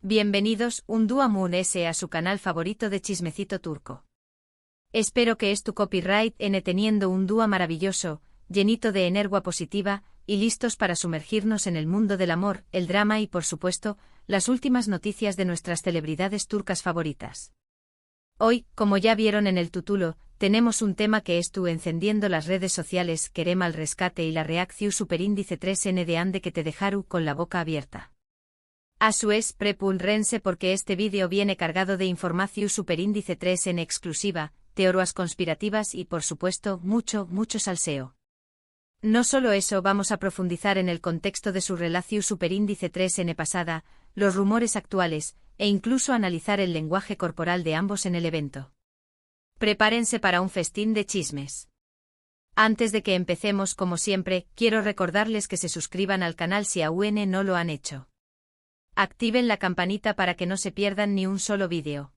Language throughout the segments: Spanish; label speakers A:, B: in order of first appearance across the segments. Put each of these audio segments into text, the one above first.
A: Bienvenidos, Undua Moon S a su canal favorito de chismecito turco. Espero que es tu copyright N teniendo un dúa maravilloso, llenito de energía positiva, y listos para sumergirnos en el mundo del amor, el drama y por supuesto, las últimas noticias de nuestras celebridades turcas favoritas. Hoy, como ya vieron en el título, tenemos un tema que estuvo encendiendo las redes sociales, Kerem al rescate y la reacción superíndice 3N de Ande que te dejaron con la boca abierta. A su es prepulrense porque este vídeo viene cargado de información superíndice 3 en exclusiva, teorías conspirativas y por supuesto mucho salseo. No solo eso, vamos a profundizar en el contexto de su relación superíndice 3N pasada, los rumores actuales, e incluso analizar el lenguaje corporal de ambos en el evento. Prepárense para un festín de chismes. Antes de que empecemos, como siempre, quiero recordarles que se suscriban al canal si aún no lo han hecho. Activen la campanita para que no se pierdan ni un solo vídeo.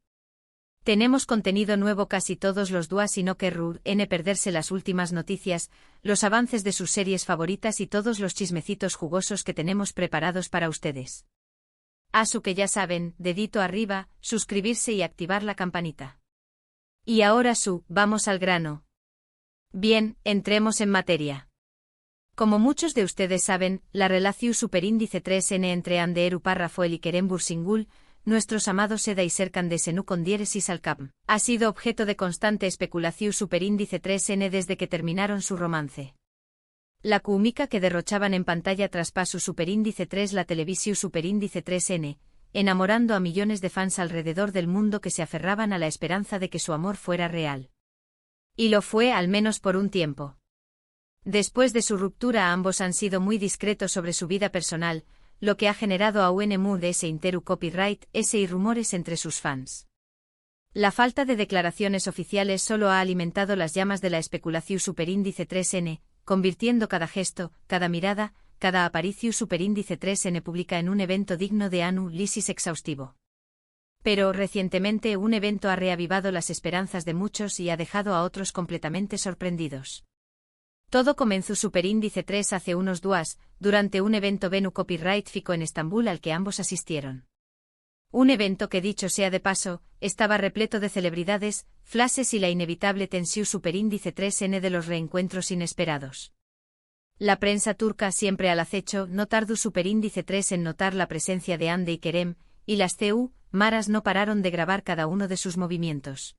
A: Tenemos contenido nuevo casi todos los días y no querrán perderse las últimas noticias, los avances de sus series favoritas y todos los chismecitos jugosos que tenemos preparados para ustedes. A su que ya saben, dedito arriba, suscribirse y activar la campanita. Y ahora vamos al grano. Bien, entremos en materia. Como muchos de ustedes saben, la relación superíndice 3N entre Hande Erçel Rafael y Kerem Bürsinggül, nuestros amados Seda y Serkan de Senu con diéresis al cap, ha sido objeto de constante especulación superíndice 3N desde que terminaron su romance. La cómica que derrochaban en pantalla traspasó superíndice 3 la televisión superíndice 3N, enamorando a millones de fans alrededor del mundo que se aferraban a la esperanza de que su amor fuera real. Y lo fue al menos por un tiempo. Después de su ruptura ambos han sido muy discretos sobre su vida personal, lo que ha generado a un de ese interu copyright ese y rumores entre sus fans. La falta de declaraciones oficiales solo ha alimentado las llamas de la especulación superíndice 3N, convirtiendo cada gesto, cada mirada, cada aparición superíndice 3N pública en un evento digno de análisis exhaustivo. Pero recientemente un evento ha reavivado las esperanzas de muchos y ha dejado a otros completamente sorprendidos. Todo comenzó superíndice 3 hace unos días, durante un evento Venu Copyright Fico en Estambul al que ambos asistieron. Un evento que, dicho sea de paso, estaba repleto de celebridades, flashes y la inevitable tensión superíndice 3N de los reencuentros inesperados. La prensa turca, siempre al acecho, no tardó superíndice 3 en notar la presencia de Hande y Kerem, y las maras no pararon de grabar cada uno de sus movimientos.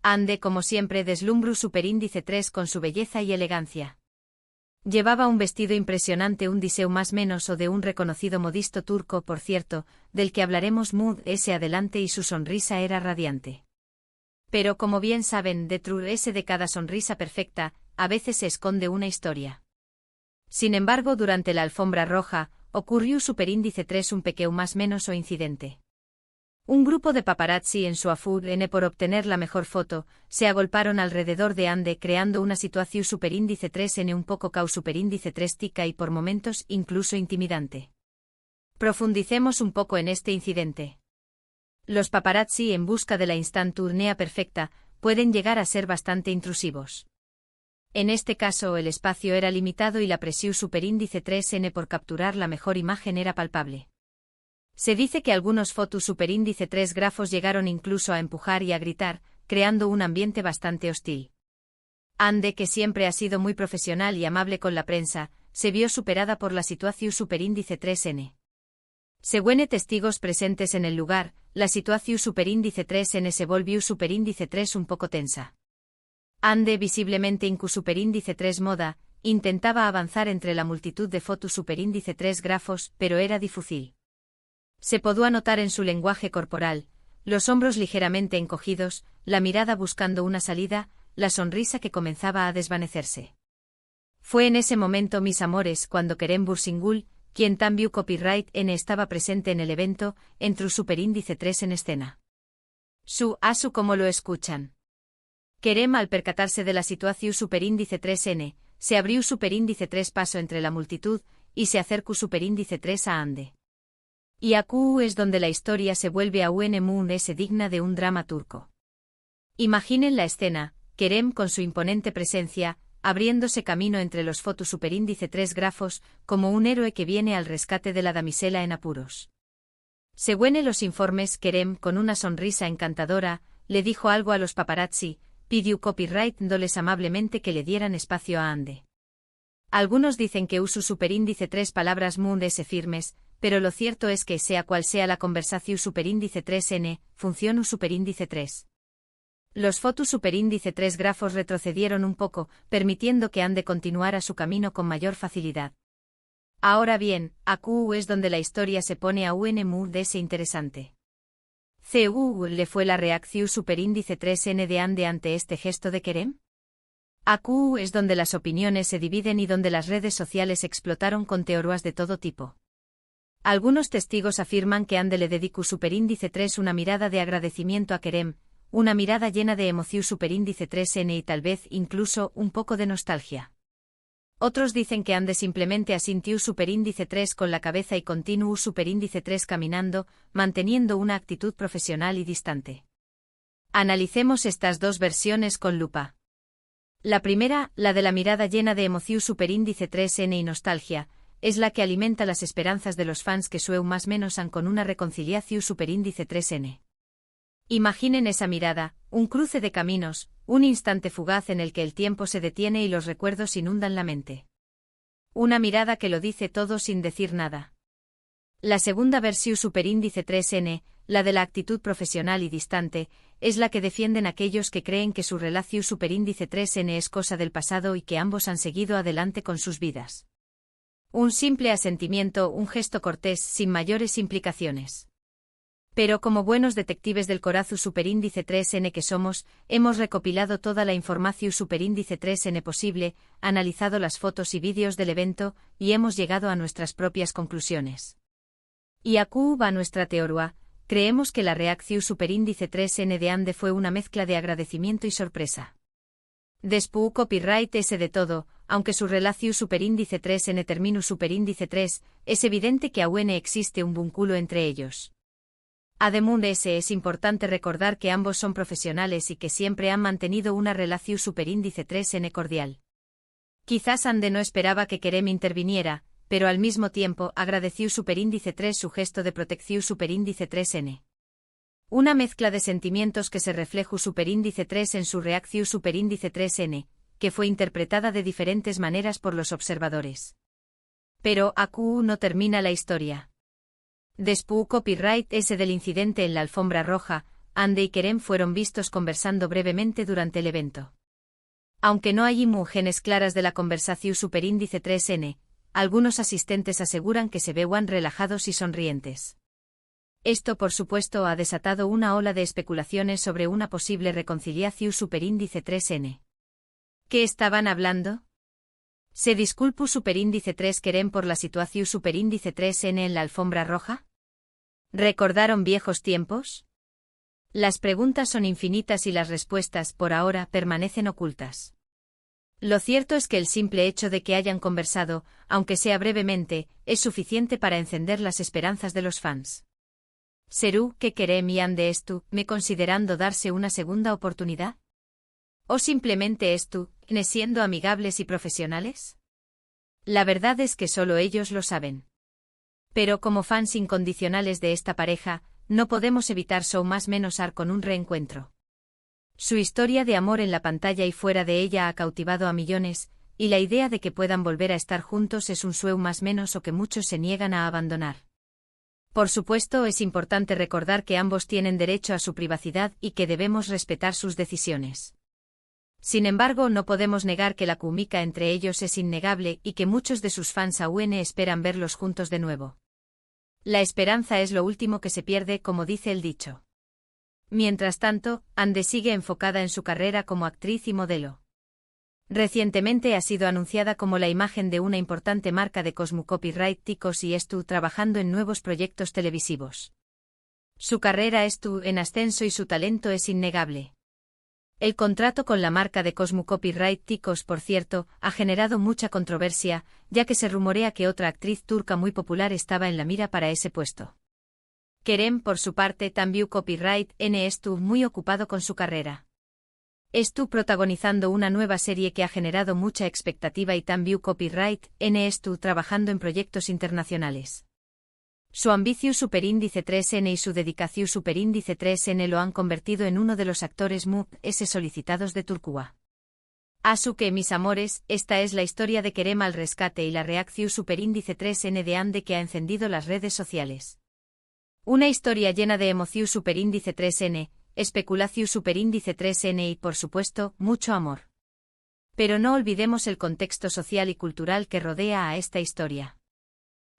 A: Hande, como siempre, deslumbró superíndice 3 con su belleza y elegancia. Llevaba un vestido impresionante, un diseño más menos o de un reconocido modisto turco, por cierto, del que hablaremos ese adelante, y su sonrisa era radiante. Pero como bien saben, detrás de cada sonrisa perfecta, a veces se esconde una historia. Sin embargo, durante la alfombra roja, ocurrió superíndice 3 un pequeño más menos o incidente. Un grupo de paparazzi en su afán por obtener la mejor foto, se agolparon alrededor de Hande creando una situación superíndice 3N un poco superíndice 3 tica y por momentos incluso intimidante. Profundicemos un poco en este incidente. Los paparazzi en busca de la instantánea perfecta, pueden llegar a ser bastante intrusivos. En este caso el espacio era limitado y la presión superíndice 3N por capturar la mejor imagen era palpable. Se dice que algunos fotos superíndice 3 grafos llegaron incluso a empujar y a gritar, creando un ambiente bastante hostil. Hande, que siempre ha sido muy profesional y amable con la prensa, se vio superada por la situación superíndice 3N. Según testigos presentes en el lugar, la situación superíndice 3N se volvió superíndice 3 un poco tensa. Hande, visiblemente superíndice 3 moda, intentaba avanzar entre la multitud de fotos superíndice 3 grafos, pero era difícil. Se pudo notar en su lenguaje corporal, los hombros ligeramente encogidos, la mirada buscando una salida, la sonrisa que comenzaba a desvanecerse. Fue en ese momento, mis amores, cuando Kerem Bürsinggül, quien también copyright N estaba presente en el evento, entró superíndice 3 en escena. Como lo escuchan. Kerem, al percatarse de la situación superíndice 3N, se abrió superíndice 3 paso entre la multitud, y se acercó superíndice 3 a Hande. Y aquí es donde la historia se vuelve aún ese digna de un drama turco. Imaginen la escena, Kerem con su imponente presencia, abriéndose camino entre los fotos superíndice 3 grafos, como un héroe que viene al rescate de la damisela en apuros. Según los informes, Kerem, con una sonrisa encantadora, le dijo algo a los paparazzi, pidió copyright-doles amablemente que le dieran espacio a Ande. Algunos dicen que usu superíndice 3 palabras mundes firmes, pero lo cierto es que sea cual sea la conversación superíndice 3n, función superíndice 3. Los fotos superíndice 3 grafos retrocedieron un poco, permitiendo que Ande continuara su camino con mayor facilidad. Ahora bien, aquí es donde la historia se pone aún más interesante. ¿Le fue la reacción superíndice 3n de Ande ante este gesto de Kerem? Aquí es donde las opiniones se dividen y donde las redes sociales explotaron con teorías de todo tipo. Algunos testigos afirman que Ande le dedicó superíndice 3 una mirada de agradecimiento a Kerem, una mirada llena de emoción superíndice 3n y tal vez incluso un poco de nostalgia. Otros dicen que Ande simplemente asintió superíndice 3 con la cabeza y continuó superíndice 3 caminando, manteniendo una actitud profesional y distante. Analicemos estas dos versiones con lupa. La primera, la de la mirada llena de emoción superíndice 3n y nostalgia, es la que alimenta las esperanzas de los fans que sueu más menos han con una reconciliación superíndice 3n. Imaginen esa mirada, un cruce de caminos, un instante fugaz en el que el tiempo se detiene y los recuerdos inundan la mente. Una mirada que lo dice todo sin decir nada. La segunda versión superíndice 3n, la de la actitud profesional y distante, es la que defienden aquellos que creen que su relación superíndice 3n es cosa del pasado y que ambos han seguido adelante con sus vidas. Un simple asentimiento, un gesto cortés sin mayores implicaciones. Pero como buenos detectives del corazón superíndice 3n que somos, hemos recopilado toda la información superíndice 3n posible, analizado las fotos y vídeos del evento, y hemos llegado a nuestras propias conclusiones. Y aquí va nuestra teoría. Creemos que la reacción superíndice 3n de Ande fue una mezcla de agradecimiento y sorpresa. Después copyright ese de todo, aunque su relación superíndice 3n termino superíndice 3, es evidente que aún existe un vínculo entre ellos. Además de ese es importante recordar que ambos son profesionales y que siempre han mantenido una relación superíndice 3n cordial. Quizás Ande no esperaba que Kerem interviniera, pero al mismo tiempo agradeció superíndice 3 su gesto de protección superíndice 3n. Una mezcla de sentimientos que se reflejó superíndice 3 en su reacción superíndice 3n, que fue interpretada de diferentes maneras por los observadores. Pero aquí no termina la historia. Después copyright ese del incidente en la alfombra roja, Ande y Kerem fueron vistos conversando brevemente durante el evento. Aunque no hay imágenes claras de la conversación superíndice 3n, algunos asistentes aseguran que se veían relajados y sonrientes. Esto por supuesto ha desatado una ola de especulaciones sobre una posible reconciliación superíndice 3n. ¿Qué estaban hablando? ¿Se disculpó superíndice 3 Kerem por la situación superíndice 3n en la alfombra roja? ¿Recordaron viejos tiempos? Las preguntas son infinitas y las respuestas, por ahora, permanecen ocultas. Lo cierto es que el simple hecho de que hayan conversado, aunque sea brevemente, es suficiente para encender las esperanzas de los fans. ¿Serú que Kerem y Ande estu, me considerando darse una segunda oportunidad? ¿O simplemente estu, ne siendo amigables y profesionales? La verdad es que solo ellos lo saben. Pero como fans incondicionales de esta pareja, no podemos evitar más menos con un reencuentro. Su historia de amor en la pantalla y fuera de ella ha cautivado a millones, y la idea de que puedan volver a estar juntos es un sueño más menos o que muchos se niegan a abandonar. Por supuesto, es importante recordar que ambos tienen derecho a su privacidad y que debemos respetar sus decisiones. Sin embargo, no podemos negar que la química entre ellos es innegable y que muchos de sus fans aún esperan verlos juntos de nuevo. La esperanza es lo último que se pierde, como dice el dicho. Mientras tanto, Ande sigue enfocada en su carrera como actriz y modelo. Recientemente ha sido anunciada como la imagen de una importante marca de Cosmo Copyright Ticos y estuvo trabajando en nuevos proyectos televisivos. Su carrera estuvo en ascenso y su talento es innegable. El contrato con la marca de Cosmo Copyright Ticos, por cierto, ha generado mucha controversia, ya que se rumorea que otra actriz turca muy popular estaba en la mira para ese puesto. Kerem, por su parte, también Copyright N estuvo muy ocupado con su carrera. Estuvo protagonizando una nueva serie que ha generado mucha expectativa y también Copyright N estuvo trabajando en proyectos internacionales. Su ambicius superíndice 3N y su dedicación superíndice 3N lo han convertido en uno de los actores más solicitados de Turquía. Asu que mis amores, esta es la historia de Kerem al rescate y la reacción superíndice 3N de Ande que ha encendido las redes sociales. Una historia llena de emoción superíndice 3N, especulación superíndice 3N y, por supuesto, mucho amor. Pero no olvidemos el contexto social y cultural que rodea a esta historia.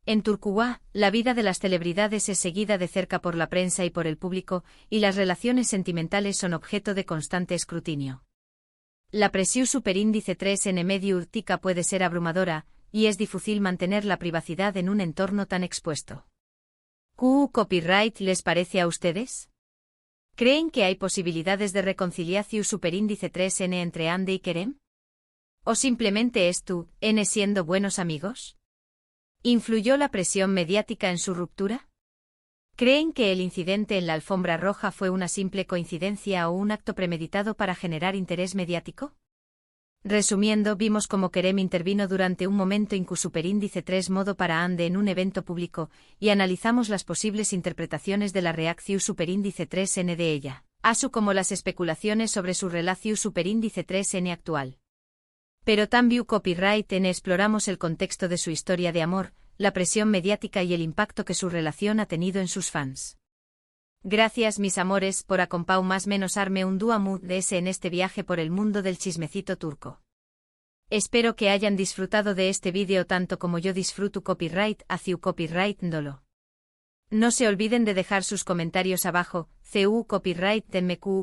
A: En Turquía, la vida de las celebridades es seguida de cerca por la prensa y por el público, y las relaciones sentimentales son objeto de constante escrutinio. La presión superíndice 3N medio urtica puede ser abrumadora, y es difícil mantener la privacidad en un entorno tan expuesto. ¿Copyright les parece a ustedes? ¿Creen que hay posibilidades de reconciliación superíndice 3N entre Ande y Kerem? ¿O simplemente es N siendo buenos amigos? ¿Influyó la presión mediática en su ruptura? ¿Creen que el incidente en la alfombra roja fue una simple coincidencia o un acto premeditado para generar interés mediático? Resumiendo, vimos cómo Kerem intervino durante un momento en superíndice 3 modo para Ande en un evento público, y analizamos las posibles interpretaciones de la reacción superíndice 3N de ella, así como las especulaciones sobre su relación superíndice 3N actual. Pero también copyright en exploramos el contexto de su historia de amor, la presión mediática y el impacto que su relación ha tenido en sus fans. Gracias mis amores por acompañar más menos arme un dúo de ese en este viaje por el mundo del chismecito turco. Espero que hayan disfrutado de este vídeo tanto como yo disfruto copyright hacia copyright dolo. No se olviden de dejar sus comentarios abajo, copyright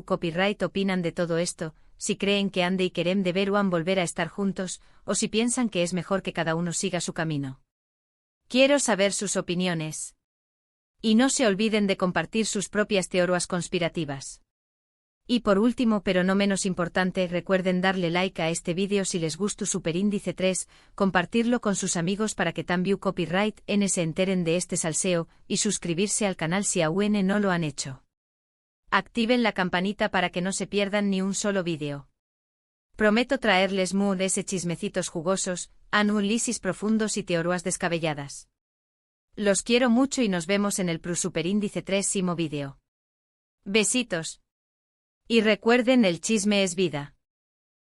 A: copyright opinan de todo esto, si creen que Ande y Kerem deberán volver a estar juntos, o si piensan que es mejor que cada uno siga su camino. Quiero saber sus opiniones. Y no se olviden de compartir sus propias teorías conspirativas. Y por último pero no menos importante, recuerden darle like a este vídeo si les gustó superíndice 3, compartirlo con sus amigos para que también copyright N se enteren de este salseo, y suscribirse al canal si aún no lo han hecho. Activen la campanita para que no se pierdan ni un solo vídeo. Prometo traerles ese chismecitos jugosos, análisis profundos y teorías descabelladas. Los quiero mucho y nos vemos en el superíndice 3 vídeo. Besitos. Y recuerden, el chisme es vida.